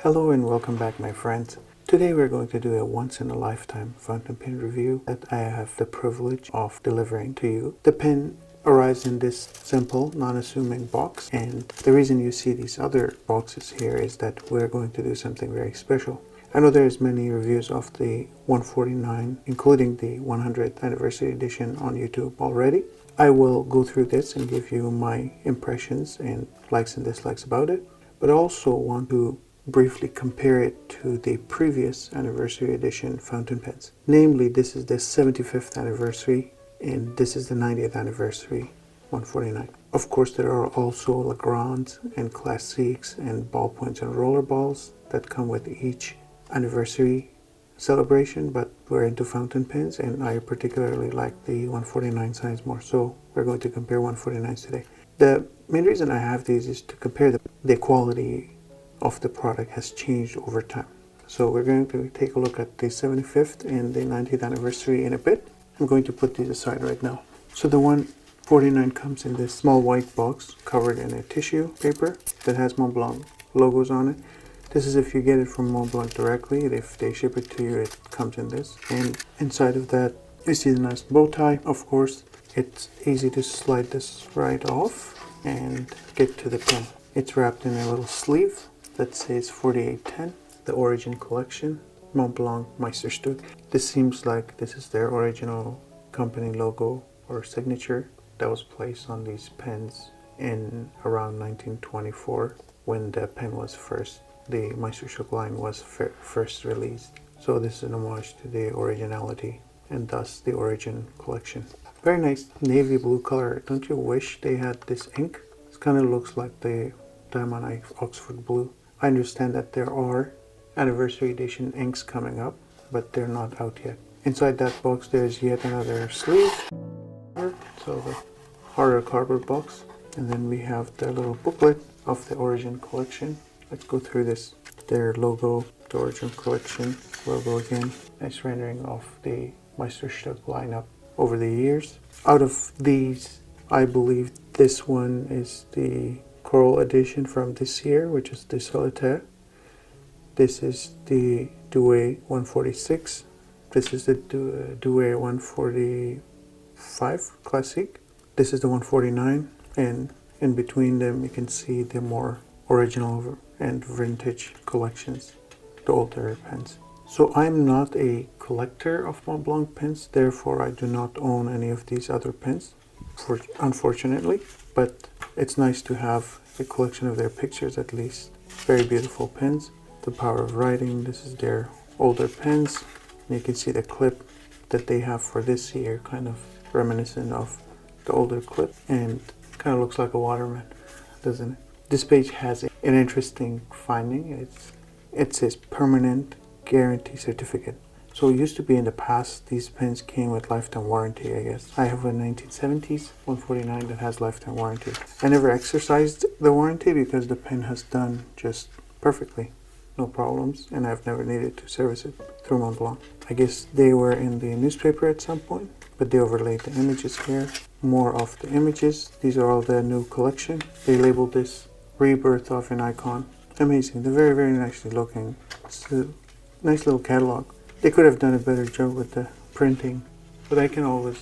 Hello and welcome back, my friends. Today we're going to do a once-in-a-lifetime fountain pen review that I have the privilege of delivering to you. The pen arrives in this simple, non-assuming box, and the reason you see these other boxes here is that we're going to do something very special. I know there's many reviews of the 149, including the 100th anniversary edition on YouTube already. I will go through this and give you my impressions and likes and dislikes about it, but I also want to briefly compare it to the previous anniversary edition fountain pens. Namely, this is the 75th anniversary and this is the 90th anniversary 149. Of course, there are also Lagrands and Classiques and ballpoints and roller balls that come with each anniversary celebration, but we're into fountain pens and I particularly like the 149 size more, so we're going to compare 149s today. The main reason I have these is to compare the quality of the product has changed over time. So we're going to take a look at the 75th and the 90th anniversary in a bit. I'm going to put these aside right now. So the 149 comes in this small white box covered in a tissue paper that has Montblanc logos on it. This is if you get it from Montblanc directly. If they ship it to you, it comes in this. And inside of that, you see the nice bow tie. Of course, it's easy to slide this right off and get to the pen. It's wrapped in a little sleeve that says 4810, the Origin collection, Montblanc Meisterstuck. This seems like this is their original company logo or signature that was placed on these pens in around 1924 when the pen was the Meisterstuck line was first released. So this is an homage to the originality and thus the Origin collection. Very nice navy blue color. Don't you wish they had this ink? It kind of looks like the Diamond Oxford blue. I understand that there are anniversary edition inks coming up, but they're not out yet. Inside that box there's yet another sleeve, so the harder cardboard box, and then we have the little booklet of the Origin collection. Let's go through this. Their logo, the Origin collection logo again. Nice rendering of the Meisterstuck lineup over the years. Out of these, I believe this one is the Coral edition from this year, which is the Solitaire. This is the Douai 146. This is the Douai 145 Classique. This is the 149, and in between them you can see the more original and vintage collections, the older pens. So I'm not a collector of Montblanc pens, therefore I do not own any of these other pens, unfortunately, but it's nice to have a collection of their pictures at least. Very beautiful pens. The Power of Writing, this is their older pens. And you can see the clip that they have for this year, kind of reminiscent of the older clip, and kind of looks like a Waterman, doesn't it? This page has an interesting finding. It says permanent guarantee certificate. So it used to be in the past these pens came with lifetime warranty, I guess. I have a 1970s 149 that has lifetime warranty. I never exercised the warranty because the pen has done just perfectly, no problems, and I've never needed to service it through Montblanc. I guess they were in the newspaper at some point, but they overlaid the images here. More of the images. These are all the new collection. They labeled this Rebirth of an Icon. Amazing. They're very, very nicely looking. It's a nice little catalog. They could have done a better job with the printing, but I can always,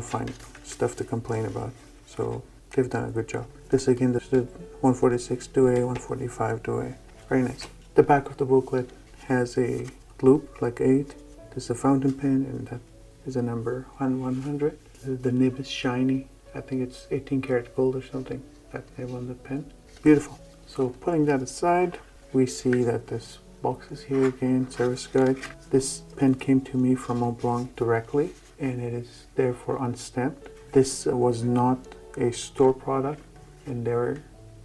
find stuff to complain about. So they've done a good job. This again, this is the 146 Douai, 145 Douai. Very nice. The back of the booklet has a loop, like 8. This is a fountain pen, and that is a number 100. The nib is shiny. I think it's 18 karat gold or something, that nib on the pen. Beautiful. So putting that aside, we see that this box is here again, service guide. This pen came to me from Montblanc directly, and it is therefore unstamped. This was not a store product, and they were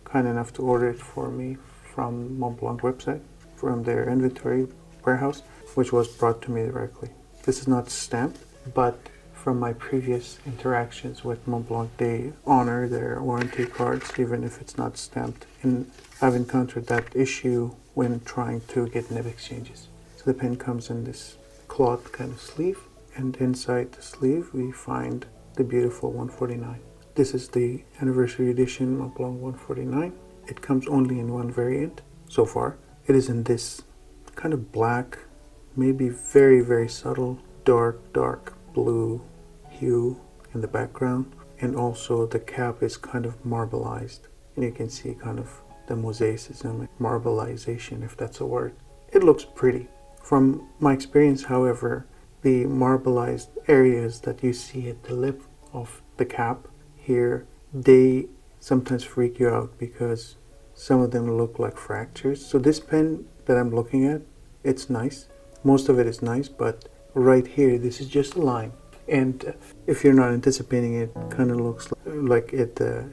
kind enough to order it for me from Montblanc website, from their inventory warehouse, which was brought to me directly. This is not stamped, but from my previous interactions with Montblanc, they honor their warranty cards even if it's not stamped, and I've encountered that issue when trying to get nib exchanges. So the pen comes in this cloth kind of sleeve, and inside the sleeve we find the beautiful 149. This is the anniversary edition Montblanc 149. It comes only in one variant so far, It is in this kind of black, maybe very, very subtle, dark blue hue in the background. And also the cap is kind of marbleized. And you can see kind of the mosaicism, marbleization, if that's a word. It looks pretty. From my experience, however, the marbleized areas that you see at the lip of the cap here, they sometimes freak you out because some of them look like fractures. So this pen that I'm looking at, it's nice. Most of it is nice, but right here, this is just a line. And if you're not anticipating it, kind of looks like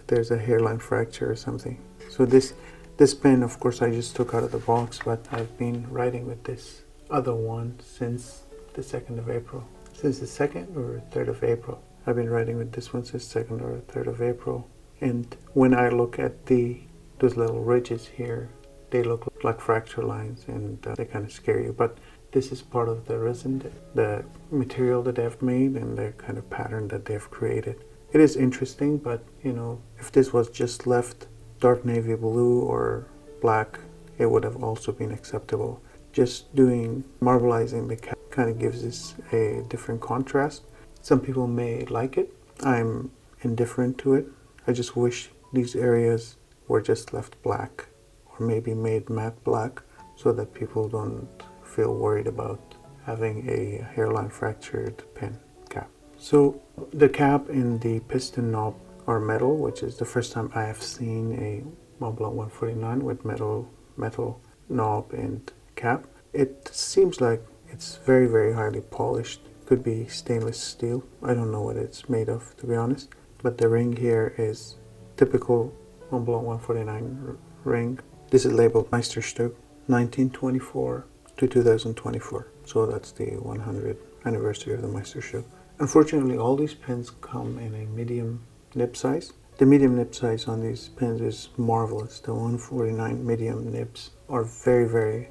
there's a hairline fracture or something. So this pen, of course, I just took out of the box, but I've been writing with this other one since the 2nd of April. Since the 2nd or 3rd of April. I've been writing with this one since 2nd or 3rd of April. And when I look at those little ridges here, they look like fracture lines, and they kind of scare you. But this is part of the resin, the material that they've made, and the kind of pattern that they've created. It is interesting, but you know, if this was just left dark navy blue or black, it would have also been acceptable. Just doing marbleizing the cap kind of gives this a different contrast. Some people may like it. I'm indifferent to it. I just wish these areas were just left black, or maybe made matte black, so that people don't feel worried about having a hairline fractured pen cap. So the cap and the piston knob are metal, which is the first time I have seen a Montblanc 149 with metal knob and cap. It seems like it's very, very highly polished. Could be stainless steel. I don't know what it's made of, to be honest. But the ring here is typical Montblanc 149 ring. This is labeled Meisterstuck 1924 to 2024. So that's the 100th anniversary of the Meisterstuck. Unfortunately, all these pens come in a medium nib size. The medium nib size on these pens is marvelous. The 149 medium nibs are very, very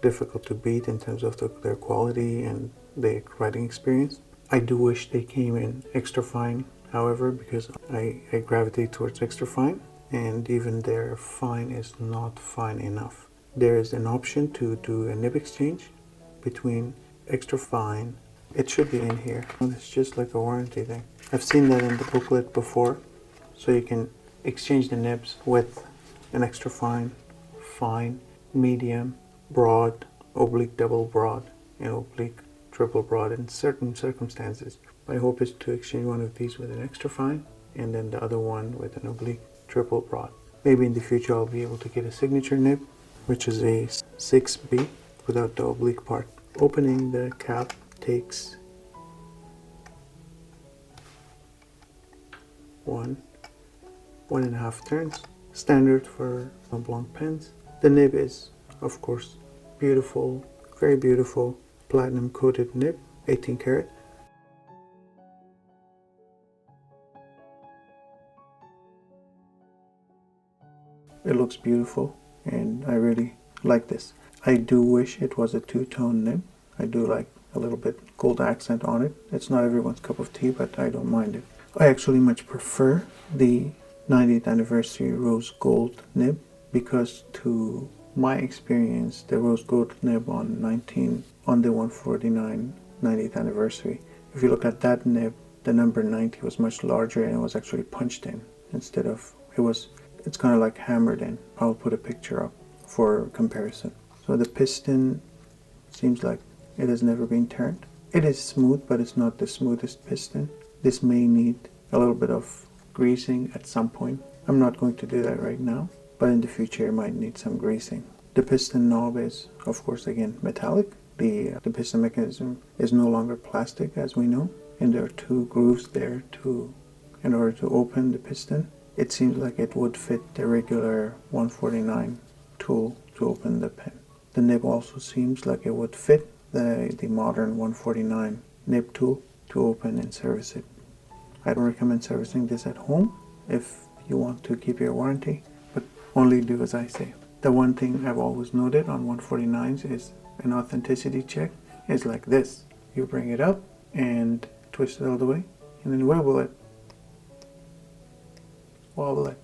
difficult to beat in terms of their quality and the writing experience. I do wish they came in extra fine, however, because I gravitate towards extra fine, and even their fine is not fine enough. There is an option to do a nib exchange between extra fine. It should be in here. It's just like a warranty thing. I've seen that in the booklet before. So you can exchange the nibs with an extra fine, fine, medium, broad, oblique double broad, and oblique triple broad in certain circumstances. My hope is to exchange one of these with an extra fine, and then the other one with an oblique triple broad. Maybe in the future I'll be able to get a signature nib, which is a 6B without the oblique part. Opening the cap takes 1.5 turns, standard for Montblanc pens. The nib is, of course, beautiful, very beautiful, platinum coated nib, 18 karat. It looks beautiful, and I really like this. I do wish it was a two-tone nib. I do like a little bit gold accent on it. It's not everyone's cup of tea, but I don't mind it. I actually much prefer the 90th anniversary rose gold nib, because to my experience, the rose gold nib on the 149 90th anniversary, if you look at that nib, the number 90 was much larger, and it was actually punched in instead of, it's kind of like hammered in. I'll put a picture up for comparison. So the piston seems like it has never been turned. It is smooth, but it's not the smoothest piston. This may need a little bit of greasing at some point. I'm not going to do that right now, but in the future it might need some greasing. The piston knob is, of course, again metallic. The piston mechanism is no longer plastic, as we know, and there are two grooves there in order to open the piston. It seems like it would fit the regular 149 tool to open the pen. The nib also seems like it would fit the modern 149 nib tool to open and service it. I don't recommend servicing this at home if you want to keep your warranty, but only do as I say. The one thing I've always noted on 149s is an authenticity check is like this. You bring it up and twist it all the way, and then wobble it. Wobble it.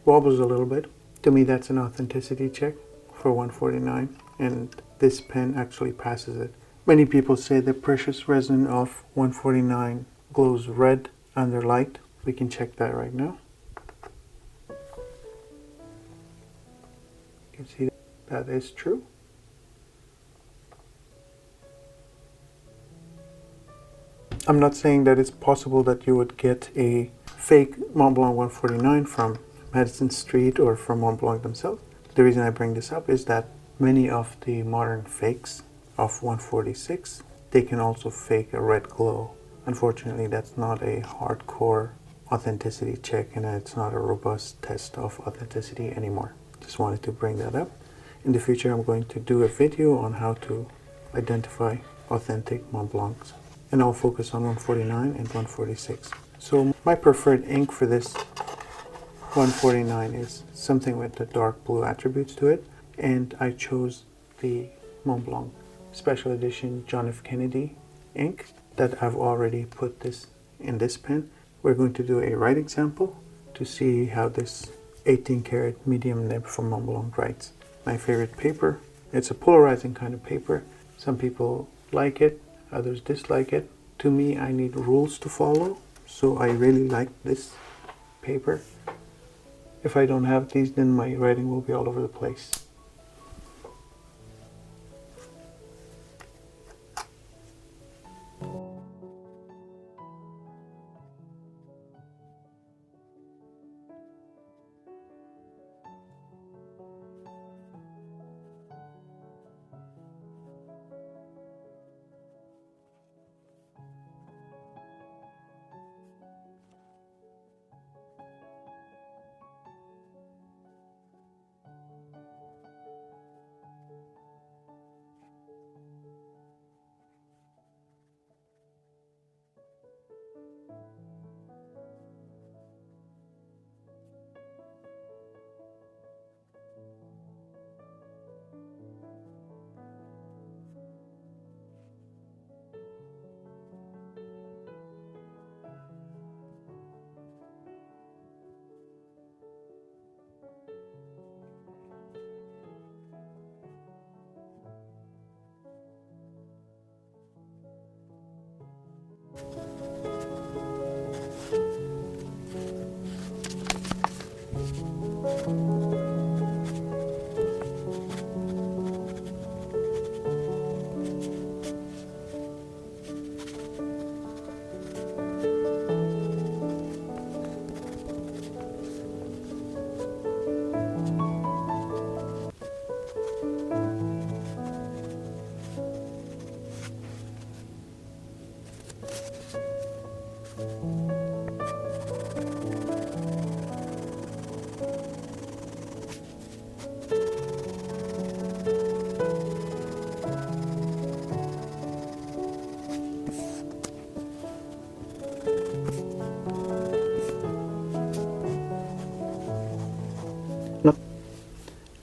Wobbles a little bit. To me, that's an authenticity check for 149, and this pen actually passes it. Many people say the precious resin of 149 glows red under light. We can check that right now. You can see that is true. I'm not saying that it's possible that you would get a fake Montblanc 149 from Madison Street or from Montblanc themselves. The reason I bring this up is that many of the modern fakes of 146, they can also fake a red glow. Unfortunately, that's not a hardcore authenticity check, and it's not a robust test of authenticity anymore. Just wanted to bring that up. In the future, I'm going to do a video on how to identify authentic Montblancs, and I'll focus on 149 and 146. So my preferred ink for this 149 is something with the dark blue attributes to it, and I chose the Montblanc Special Edition John F. Kennedy ink that I've already put this in this pen. We're going to do a write example to see how this 18 karat medium nib from Montblanc writes. My favorite paper. It's a polarizing kind of paper. Some people like it, others dislike it. To me, I need rules to follow, so I really like this paper. If I don't have these, then my writing will be all over the place.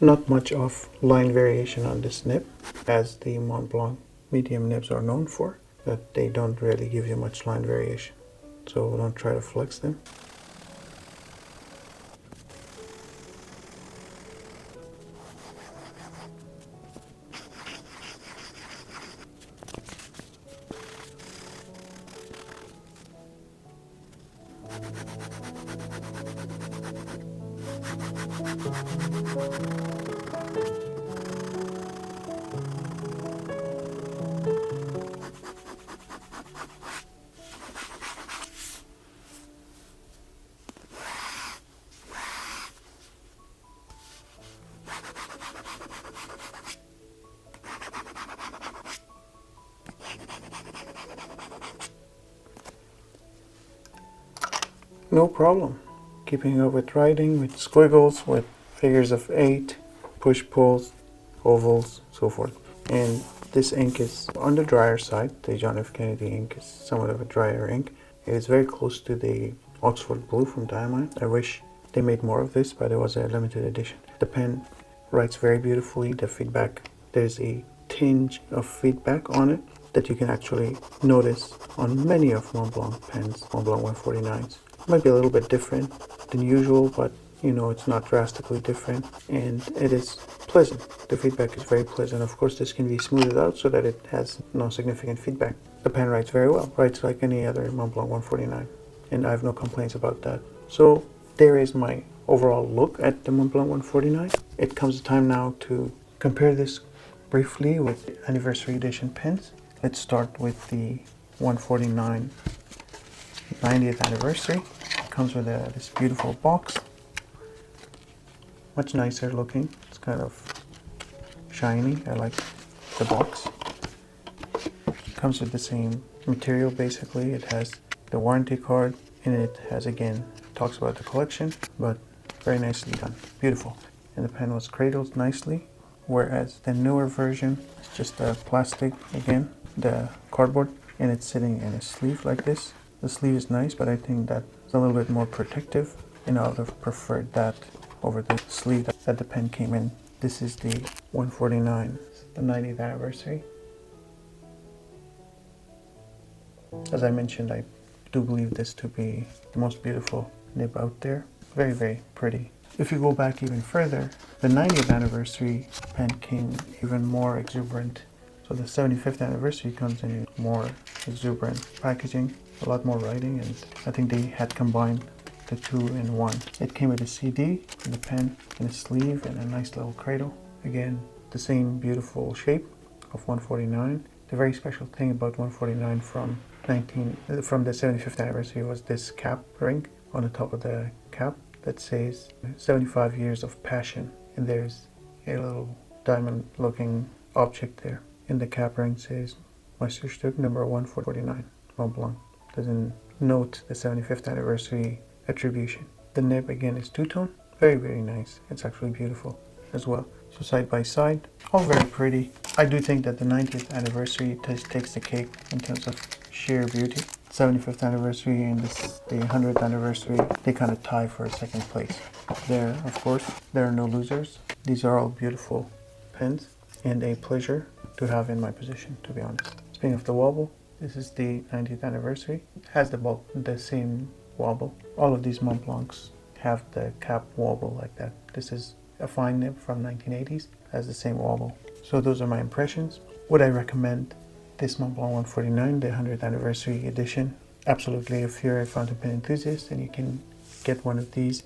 Not much of line variation on this nib, as the Montblanc medium nibs are known for, that they don't really give you much line variation. So don't try to flex them. No problem. Keeping up with writing, with squiggles, with figures of 8, push-pulls, ovals, so forth. And this ink is on the drier side. The John F. Kennedy ink is somewhat of a drier ink. It is very close to the Oxford Blue from Diamond. I wish they made more of this, but it was a limited edition. The pen writes very beautifully. The feedback, there's a tinge of feedback on it that you can actually notice on many of Montblanc pens, Montblanc 149s. Might be a little bit different than usual, but you know it's not drastically different, and it is pleasant. The feedback is very pleasant. Of course, this can be smoothed out so that it has no significant feedback. The pen writes very well, writes like any other Montblanc 149, and I have no complaints about that. So there is my overall look at the Montblanc 149. It comes time now to compare this briefly with anniversary edition pens. Let's start with the 149 90th anniversary. It comes with this beautiful box. Much nicer looking. It's kind of shiny. I like the box. It comes with the same material basically. It has the warranty card, and it has, again, talks about the collection, but very nicely done. Beautiful. And the pen was cradled nicely, whereas the newer version is just a plastic, again, the cardboard, and it's sitting in a sleeve like this. The sleeve is nice, but I think that's a little bit more protective, and I would have preferred that over the sleeve that the pen came in. This is the 149, the 90th anniversary. As I mentioned, I do believe this to be the most beautiful nib out there. Very, very pretty. If you go back even further, the 90th anniversary pen came even more exuberant. So the 75th anniversary comes in more exuberant packaging, a lot more writing, and I think they had combined the two in one. It came with a CD, and a pen, and a sleeve, and a nice little cradle. Again, the same beautiful shape of 149. The very special thing about 149 from the 75th anniversary was this cap ring on the top of the cap that says 75 years of passion, and there's a little diamond looking object there. And the cap ring says Meisterstuck number 149 Montblanc. Doesn't note the 75th anniversary attribution. The nib again is two-tone, very, very nice. It's actually beautiful as well. So side by side, all very pretty. I do think that the 90th anniversary takes the cake in terms of sheer beauty. 75th anniversary and the 100th anniversary, they kind of tie for a second place. There, of course, there are no losers. These are all beautiful pens and a pleasure to have in my possession, to be honest. Speaking of the wobble, this is the 90th anniversary. It has the same wobble. All of these Montblancs have the cap wobble like that. This is a fine nib from 1980s, has the same wobble. So those are my impressions. Would I recommend this Montblanc 149, the 100th anniversary edition? Absolutely. If you're a fountain pen enthusiast, and you can get one of these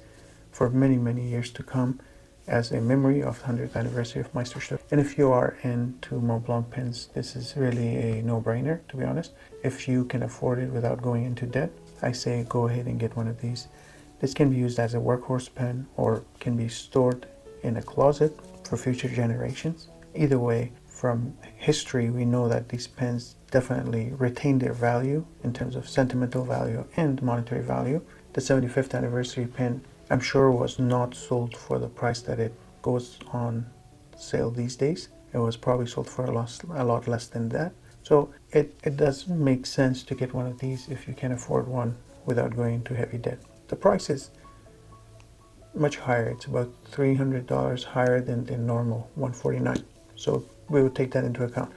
for many, many years to come as a memory of the 100th anniversary of Meisterstuck. And if you are into Montblanc pens, this is really a no-brainer, to be honest. If you can afford it without going into debt, I say go ahead and get one of these. This can be used as a workhorse pen or can be stored in a closet for future generations. Either way, from history, we know that these pens definitely retain their value in terms of sentimental value and monetary value. The 75th anniversary pen, I'm sure, was not sold for the price that it goes on sale these days. It was probably sold for a lot less than that. So it does make sense to get one of these if you can afford one without going into heavy debt. The price is much higher. It's about $300 higher than the normal 149. So we would take that into account.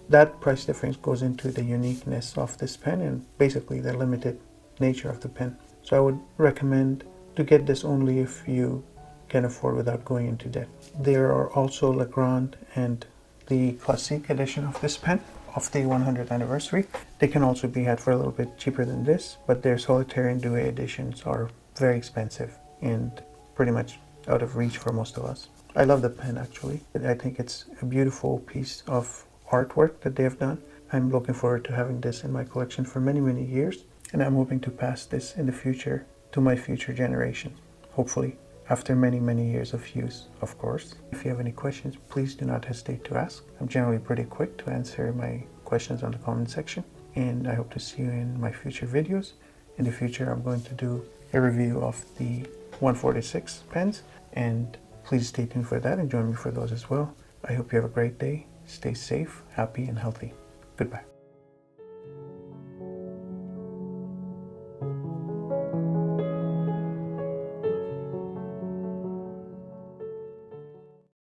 That price difference goes into the uniqueness of this pen and basically the limited nature of the pen. So I would recommend to get this only if you can afford without going into debt. There are also La Grande and the Classique edition of this pen of the 100th anniversary. They can also be had for a little bit cheaper than this, but their solitaire and duet editions are very expensive and pretty much out of reach for most of us. I love the pen actually. I think it's a beautiful piece of artwork that they have done. I'm looking forward to having this in my collection for many, many years, and I'm hoping to pass this in the future to my future generations, hopefully after many, many years of use, of course. If you have any questions, please do not hesitate to ask. I'm generally pretty quick to answer my questions on the comment section, and I hope to see you in my future videos. In the future, I'm going to do a review of the 146 pens, and please stay tuned for that and join me for those as well. I hope you have a great day. Stay safe, happy, and healthy. Goodbye.